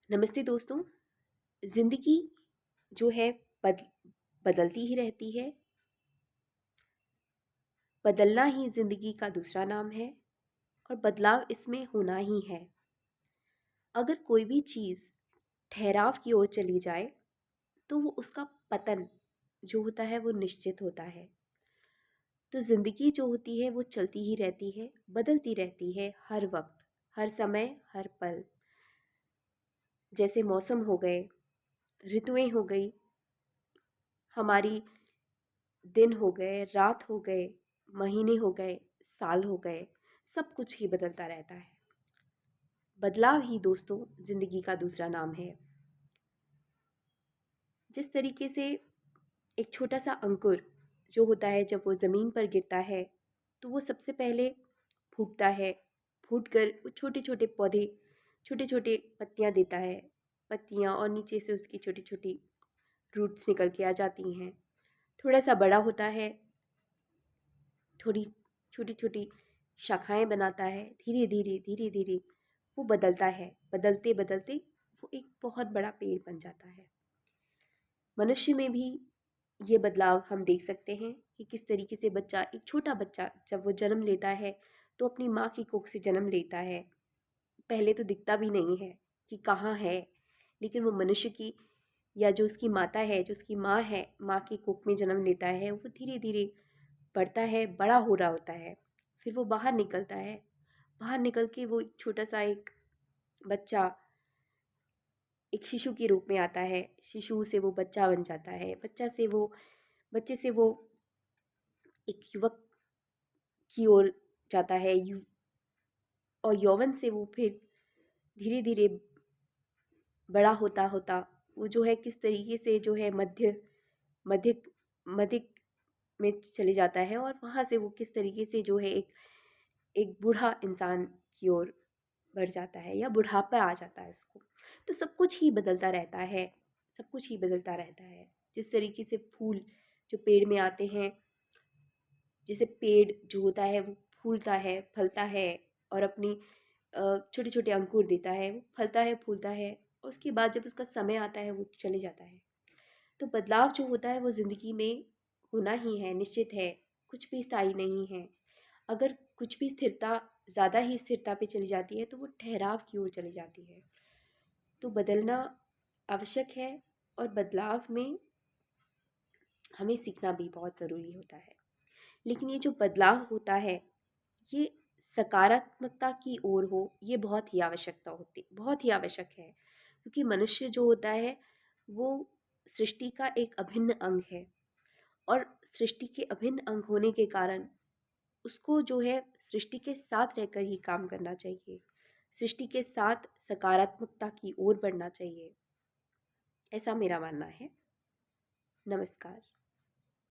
नमस्ते दोस्तों। ज़िंदगी जो है बद बदलती ही रहती है। बदलना ही ज़िंदगी का दूसरा नाम है और बदलाव इसमें होना ही है। अगर कोई भी चीज़ ठहराव की ओर चली जाए तो वो उसका पतन जो होता है वो निश्चित होता है। तो ज़िंदगी जो होती है वो चलती ही रहती है, बदलती रहती है हर वक्त, हर समय, हर पल। जैसे मौसम हो गए, ऋतुएं हो गई, हमारी दिन हो गए, रात हो गए, महीने हो गए, साल हो गए, सब कुछ ही बदलता रहता है। बदलाव ही दोस्तों ज़िंदगी का दूसरा नाम है। जिस तरीके से एक छोटा सा अंकुर जो होता है जब वो ज़मीन पर गिरता है तो वो सबसे पहले फूटता है, फूटकर वो छोटे छोटे पौधे, छोटे छोटे पत्तियाँ देता है, पत्तियाँ, और नीचे से उसकी छोटी छोटी रूट्स निकल के आ जाती हैं। थोड़ा सा बड़ा होता है, थोड़ी छोटी छोटी शाखाएं बनाता है, धीरे धीरे धीरे धीरे वो बदलता है, बदलते बदलते वो एक बहुत बड़ा पेड़ बन जाता है। मनुष्य में भी ये बदलाव हम देख सकते हैं कि किस तरीके से बच्चा, एक छोटा बच्चा जब वो जन्म लेता है तो अपनी माँ की कोख से जन्म लेता है। पहले तो दिखता भी नहीं है कि कहाँ है, लेकिन वो मनुष्य की या जो उसकी माता है, जो उसकी माँ है, माँ की कोख में जन्म लेता है, वो धीरे धीरे बढ़ता है, बड़ा हो रहा होता है। फिर वो बाहर निकलता है, बाहर निकल के वो एक छोटा सा एक बच्चा एक शिशु के रूप में आता है, शिशु से वो बच्चा बन जाता है, बच्चे से वो एक युवक की ओर जाता है, और यौवन से वो फिर धीरे धीरे बड़ा होता होता वो जो है किस तरीके से जो है मध्य मध्य में चले जाता है, और वहाँ से वो किस तरीके से जो है एक एक बूढ़ा इंसान की ओर बढ़ जाता है या बुढ़ापा आ जाता है उसको। तो सब कुछ ही बदलता रहता है, सब कुछ ही बदलता रहता है। जिस तरीके से फूल जो पेड़ में आते हैं, जैसे पेड़ जो होता है वो फूलता है, फलता है, और अपनी छोटे छोटे अंकुर देता है, वो फलता है, फूलता है, और उसके बाद जब उसका समय आता है वो चले जाता है। तो बदलाव जो होता है वो ज़िंदगी में होना ही है, निश्चित है। कुछ भी स्थायी नहीं है। अगर कुछ भी स्थिरता, ज़्यादा ही स्थिरता पे चली जाती है तो वो ठहराव की ओर चली जाती है। तो बदलना आवश्यक है, और बदलाव में हमें सीखना भी बहुत ज़रूरी होता है। लेकिन ये जो बदलाव होता है, ये सकारात्मकता की ओर हो, ये बहुत ही आवश्यक है। क्योंकि मनुष्य जो होता है वो सृष्टि का एक अभिन्न अंग है, और सृष्टि के अभिन्न अंग होने के कारण उसको जो है सृष्टि के साथ रहकर ही काम करना चाहिए, सृष्टि के साथ सकारात्मकता की ओर बढ़ना चाहिए। ऐसा मेरा मानना है। नमस्कार।